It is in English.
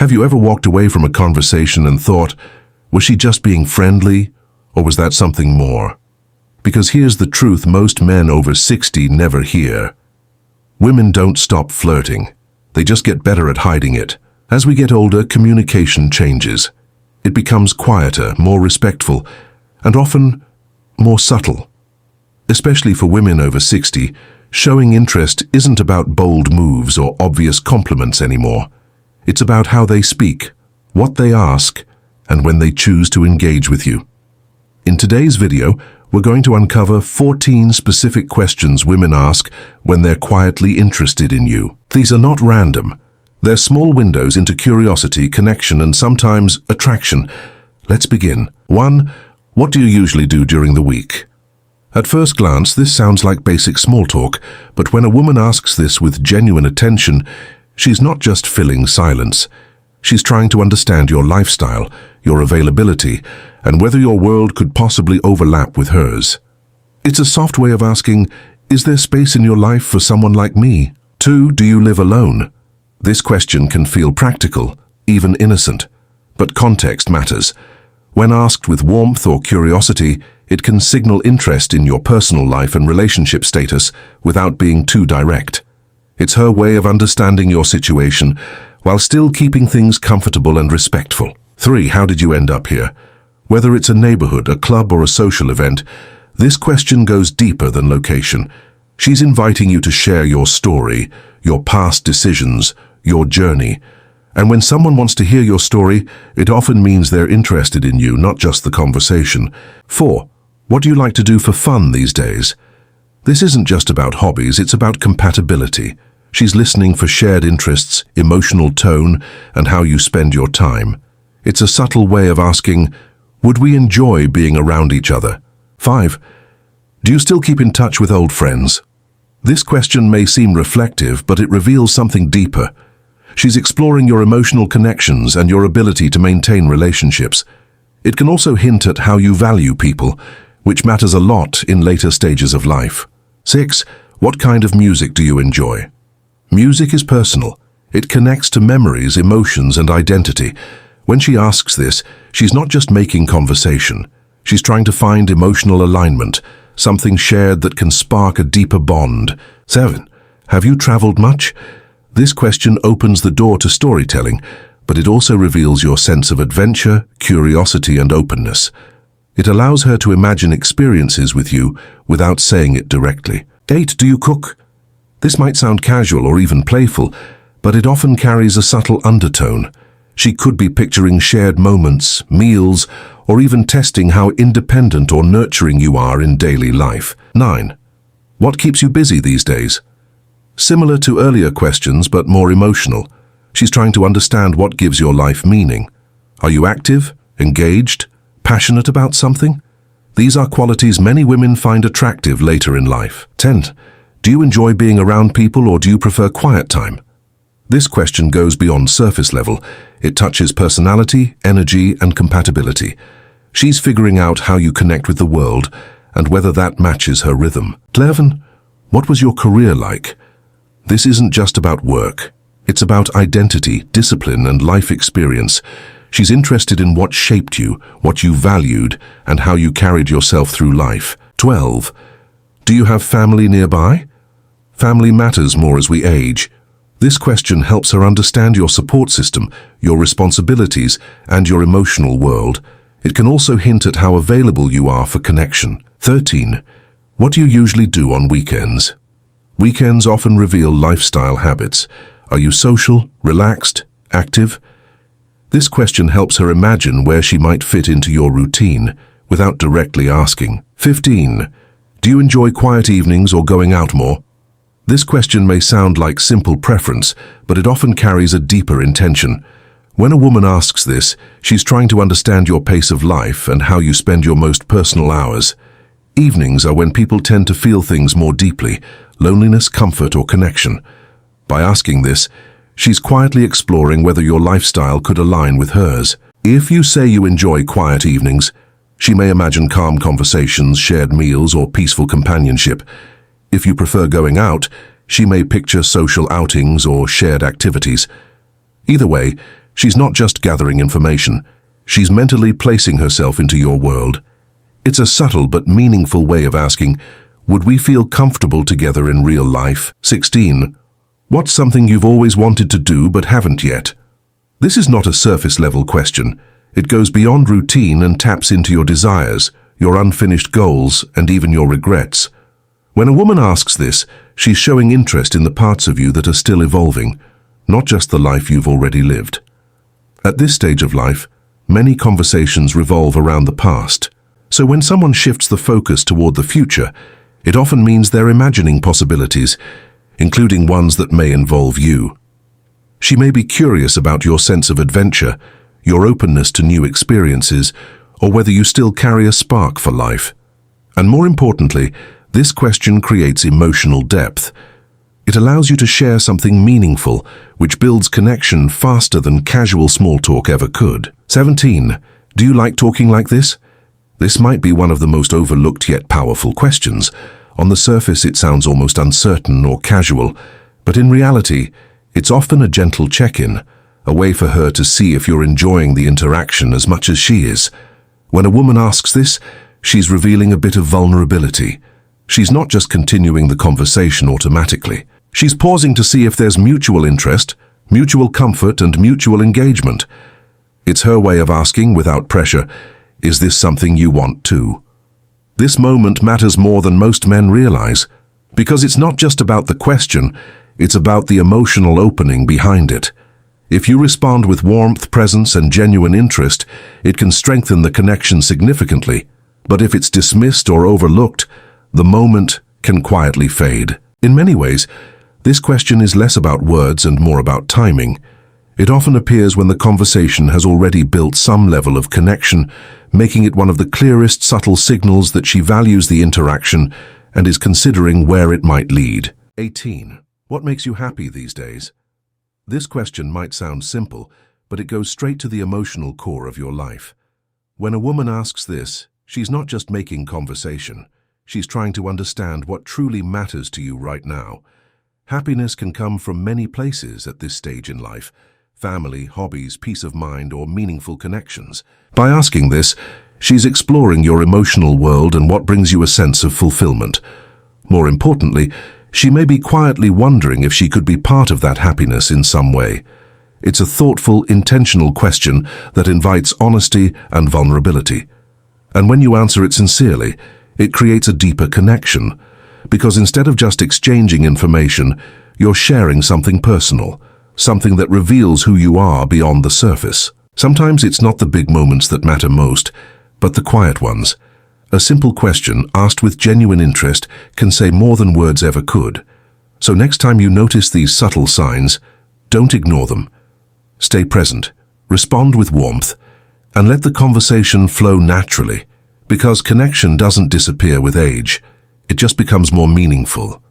Have you ever walked away from a conversation and thought, was she just being friendly, or was that something more? Because here's the truth most men over 60 never hear. Women don't stop flirting. They just get better at hiding it. As we get older, communication changes. It becomes quieter, more respectful, and often more subtle. Especially for women over 60, showing interest isn't about bold moves or obvious compliments anymore. It's about how they speak, what they ask, and when they choose to engage with you. In today's video, we're going to uncover 14 specific questions women ask when they're quietly interested in you. These are not random. They're small windows into curiosity, connection, and sometimes attraction. Let's begin. 1. What do you usually do during the week? At first glance, this sounds like basic small talk, but when a woman asks this with genuine attention, she's not just filling silence. She's trying to understand your lifestyle, your availability, and whether your world could possibly overlap with hers. It's a soft way of asking, is there space in your life for someone like me? 2. Do you live alone? This question can feel practical, even innocent, but context matters. When asked with warmth or curiosity, it can signal interest in your personal life and relationship status without being too direct. It's her way of understanding your situation while still keeping things comfortable and respectful. 3. How did you end up here? Whether it's a neighborhood, a club, or a social event, this question goes deeper than location. She's inviting you to share your story, your past decisions, your journey. And when someone wants to hear your story, it often means they're interested in you, not just the conversation. 4. What do you like to do for fun these days? This isn't just about hobbies, it's about compatibility. She's listening for shared interests, emotional tone, and how you spend your time. It's a subtle way of asking, would we enjoy being around each other? 5. Do you still keep in touch with old friends? This question may seem reflective, but it reveals something deeper. She's exploring your emotional connections and your ability to maintain relationships. It can also hint at how you value people, which matters a lot in later stages of life. 6. What kind of music do you enjoy? Music is personal. It connects to memories, emotions, and identity. When she asks this, she's not just making conversation. She's trying to find emotional alignment, something shared that can spark a deeper bond. 7. Have you traveled much? This question opens the door to storytelling, but it also reveals your sense of adventure, curiosity, and openness. It allows her to imagine experiences with you without saying it directly. 8. Do you cook? This might sound casual or even playful, but it often carries a subtle undertone. She could be picturing shared moments, meals, or even testing how independent or nurturing you are in daily life. 9. What keeps you busy these days? Similar to earlier questions, but more emotional. She's trying to understand what gives your life meaning. Are you active, engaged, passionate about something? These are qualities many women find attractive later in life. 10. Do you enjoy being around people or do you prefer quiet time? This question goes beyond surface level. It touches personality, energy, and compatibility. She's figuring out how you connect with the world and whether that matches her rhythm. 11. What was your career like? This isn't just about work. It's about identity, discipline, and life experience. She's interested in what shaped you, what you valued, and how you carried yourself through life. 12. Do you have family nearby? Family matters more as we age. This question helps her understand your support system, your responsibilities, and your emotional world. It can also hint at how available you are for connection. 13. What do you usually do on weekends? Weekends often reveal lifestyle habits. Are you social, relaxed, active? This question helps her imagine where she might fit into your routine without directly asking. 15. Do you enjoy quiet evenings or going out more? This question may sound like simple preference, but it often carries a deeper intention. When a woman asks this, she's trying to understand your pace of life and how you spend your most personal hours. Evenings are when people tend to feel things more deeply, loneliness, comfort, or connection. By asking this, she's quietly exploring whether your lifestyle could align with hers. If you say you enjoy quiet evenings, she may imagine calm conversations, shared meals, or peaceful companionship. If you prefer going out, she may picture social outings or shared activities. Either way, She's not just gathering information. She's mentally placing herself into your world. It's a subtle but meaningful way of asking, would we feel comfortable together in real life? 16. What's something you've always wanted to do but haven't yet? This is not a surface-level question. It goes beyond routine and taps into your desires, your unfinished goals, and even your regrets. When a woman asks this, she's showing interest in the parts of you that are still evolving, not just the life you've already lived. At this stage of life, many conversations revolve around the past. So when someone shifts the focus toward the future, it often means they're imagining possibilities, including ones that may involve you. She may be curious about your sense of adventure, your openness to new experiences, or whether you still carry a spark for life. And more importantly, this question creates emotional depth. It allows you to share something meaningful, which builds connection faster than casual small talk ever could. 17. Do you like talking like this? This might be one of the most overlooked yet powerful questions. On the surface, it sounds almost uncertain or casual, but in reality, it's often a gentle check-in, a way for her to see if you're enjoying the interaction as much as she is. When a woman asks this, she's revealing a bit of vulnerability. She's not just continuing the conversation automatically. She's pausing to see if there's mutual interest, mutual comfort, and mutual engagement. It's her way of asking, without pressure, is this something you want too? This moment matters more than most men realize, because it's not just about the question, it's about the emotional opening behind it. If you respond with warmth, presence, and genuine interest, it can strengthen the connection significantly. But if it's dismissed or overlooked, the moment can quietly fade. In many ways, this question is less about words and more about timing. It often appears when the conversation has already built some level of connection, making it one of the clearest subtle signals that she values the interaction and is considering where it might lead. 18. What makes you happy these days? This question might sound simple, but it goes straight to the emotional core of your life. When a woman asks this, she's not just making conversation. She's trying to understand what truly matters to you right now. Happiness can come from many places at this stage in life: family, hobbies, peace of mind, or meaningful connections. By asking this, she's exploring your emotional world and what brings you a sense of fulfillment. More importantly, she may be quietly wondering if she could be part of that happiness in some way. It's a thoughtful, intentional question that invites honesty and vulnerability. And when you answer it sincerely, it creates a deeper connection, because instead of just exchanging information, you're sharing something personal, something that reveals who you are beyond the surface. Sometimes it's not the big moments that matter most, but the quiet ones. A simple question asked with genuine interest can say more than words ever could. So next time you notice these subtle signs, don't ignore them. Stay present, respond with warmth, and let the conversation flow naturally, because connection doesn't disappear with age. It just becomes more meaningful.